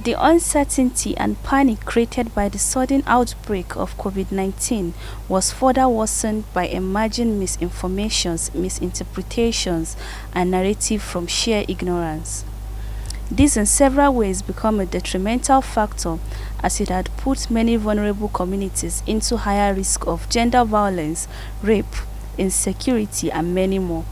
The uncertainty and panic created by the sudden outbreak of COVID-19 was further worsened by emerging misinformations, misinterpretations, and narrative from sheer ignorance. This in several ways became a detrimental factor as it had put many vulnerable communities into higher risk of gender violence, rape, insecurity, and many more.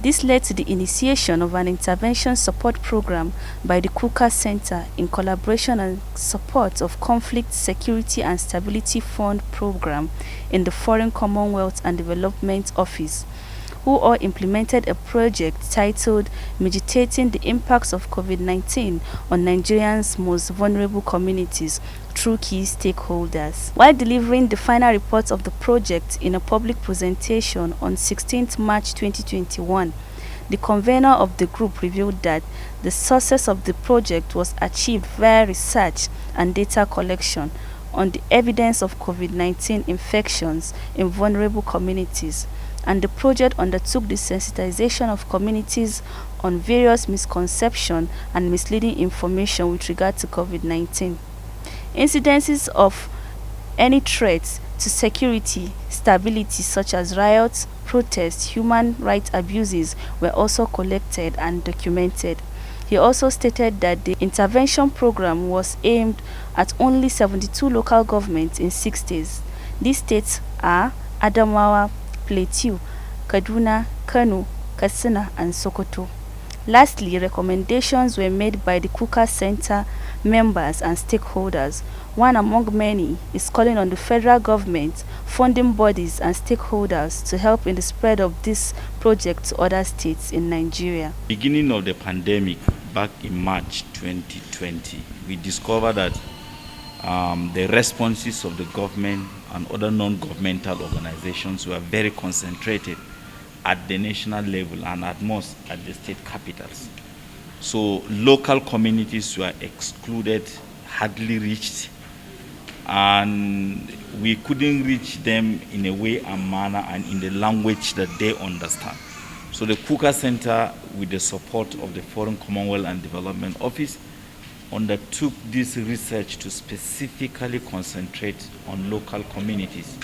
This led to the initiation of an intervention support program by the Kukah Center in collaboration and support of Conflict, Security and Stability Fund program in the Foreign Commonwealth and Development Office, who all implemented a project titled Mitigating the Impacts of COVID-19 on Nigeria's Most Vulnerable Communities through key stakeholders. While delivering the final report of the project in a public presentation on 16th March 2021, the convener of the group revealed that the success of the project was achieved via research and data collection on the evidence of COVID-19 infections in vulnerable communities, and the project undertook the sensitization of communities on various misconceptions and misleading information with regard to COVID-19. Incidences of any threats to security, stability such as riots, protests, human rights abuses were also collected and documented. He also stated that the intervention program was aimed at only 72 local governments in 6 states. These states are Adamawa, Plateau, Kaduna, Kano, Katsina, and Sokoto. Lastly, recommendations were made by the Kukah Center members and stakeholders. One among many is calling on the federal government, funding bodies, and stakeholders to help in the spread of this project to other states in Nigeria. Beginning of the pandemic back in March 2020, we discovered that the responses of the government and other non-governmental organizations were very concentrated at the national level and at most at the state capitals. So local communities were excluded, hardly reached, and we couldn't reach them in a way and manner and in the language that they understand. So the Kukah Center, with the support of the Foreign Commonwealth and Development Office, undertook this research to specifically concentrate on local communities,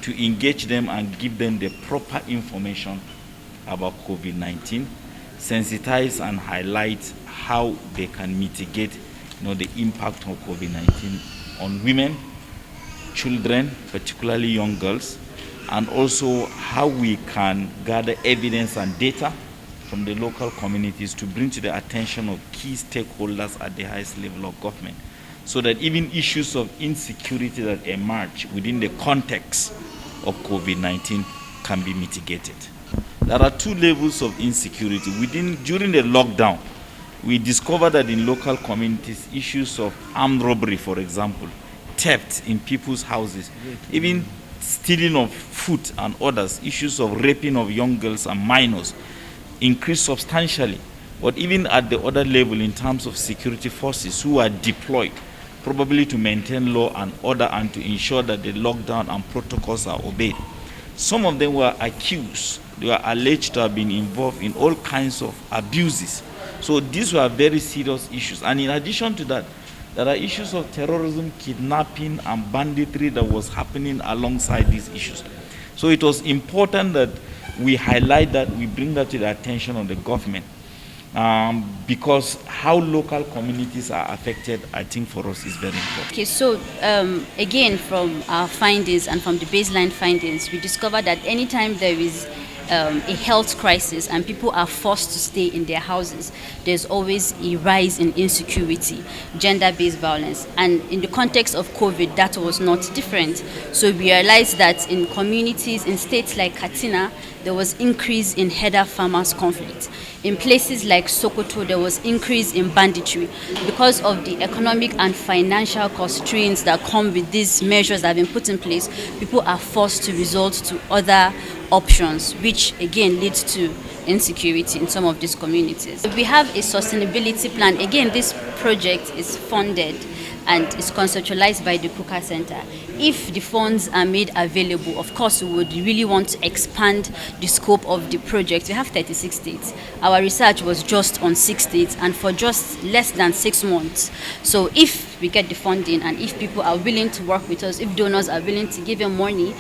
to engage them and give them the proper information about COVID-19, sensitize and highlight how they can mitigate the impact of COVID-19 on women, children, particularly young girls, and also how we can gather evidence and data from the local communities to bring to the attention of key stakeholders at the highest level of government, so that even issues of insecurity that emerge within the context of COVID-19 can be mitigated. There are 2 levels of insecurity. During the lockdown, we discovered that in local communities, issues of armed robbery, for example, theft in people's houses, even stealing of food and others, issues of raping of young girls and minors increased substantially. But even at the other level, in terms of security forces who are deployed, probably to maintain law and order and to ensure that the lockdown and protocols are obeyed, some of them were accused, they were alleged to have been involved in all kinds of abuses. So these were very serious issues. And in addition to that, there are issues of terrorism, kidnapping, and banditry that was happening alongside these issues. So it was important that we highlight that, we bring that to the attention of the government, because how local communities are affected, I think for us is very important. Okay, so again, from our findings and from the baseline findings, we discovered that anytime there is a health crisis and people are forced to stay in their houses, there's always a rise in insecurity, gender-based violence. And in the context of COVID, that was not different. So we realized that in communities, in states like Katsina, there was increase in header farmers conflict. In places like Sokoto, there was increase in banditry. Because of the economic and financial constraints that come with these measures that have been put in place, people are forced to resort to other options, which again leads to insecurity in some of these communities. We have a sustainability plan. Again, this project is funded and is conceptualized by the Kukah Center. if the funds are made available, of course, we would really want to expand the scope of the project. We have 36 states. Our research was just on 6 states and for just less than 6 months. So if we get the funding and if people are willing to work with us, if donors are willing to give them money,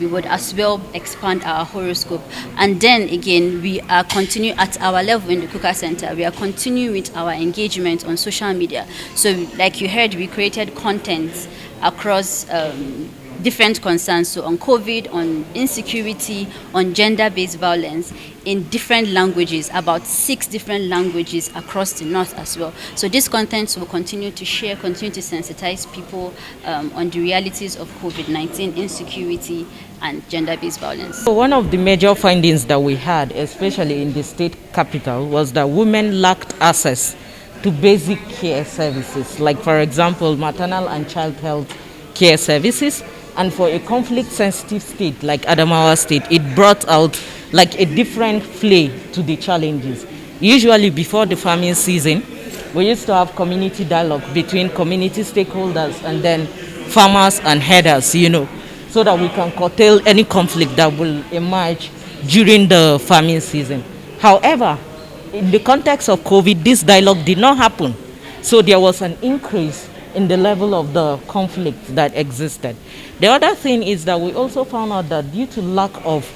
we would as well expand our horoscope. And then again, we are continuing at our level in the Kukah Center. We are continuing with our engagement on social media. So like you heard, we created content across different concerns, so on COVID, on insecurity, on gender-based violence, in different languages, about 6 different languages across the north as well. So this content will continue to share, continue to sensitize people on the realities of COVID-19, insecurity, and gender-based violence. So one of the major findings that we had, especially in the state capital, was that women lacked access to basic care services, like for example, maternal and child health care services. And for a conflict-sensitive state like Adamawa State, it brought out like a different flair to the challenges. Usually before the farming season, we used to have community dialogue between community stakeholders and then farmers and herders, so that we can curtail any conflict that will emerge during the farming season. However, in the context of COVID, this dialogue did not happen. So there was an increase in the level of the conflict that existed. The other thing is that we also found out that due to lack of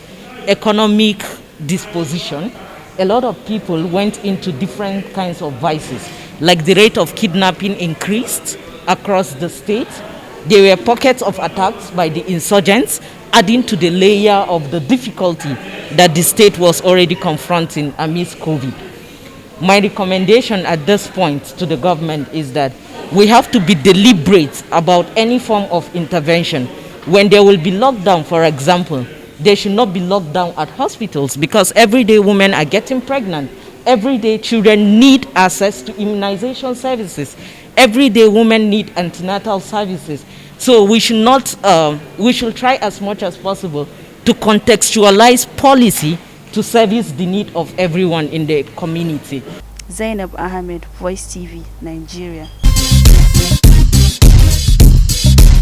economic disposition, a lot of people went into different kinds of vices. Like the rate of kidnapping increased across the state. There were pockets of attacks by the insurgents, adding to the layer of the difficulty that the state was already confronting amidst COVID. My recommendation at this point to the government is that we have to be deliberate about any form of intervention. When there will be lockdown, for example, there should not be lockdown at hospitals, because everyday women are getting pregnant. Everyday children need access to immunization services. Everyday women need antenatal services. So we should not, we should try as much as possible to contextualize policy to service the need of everyone in the community. Zainab Ahmed, Voicetv, Nigeria.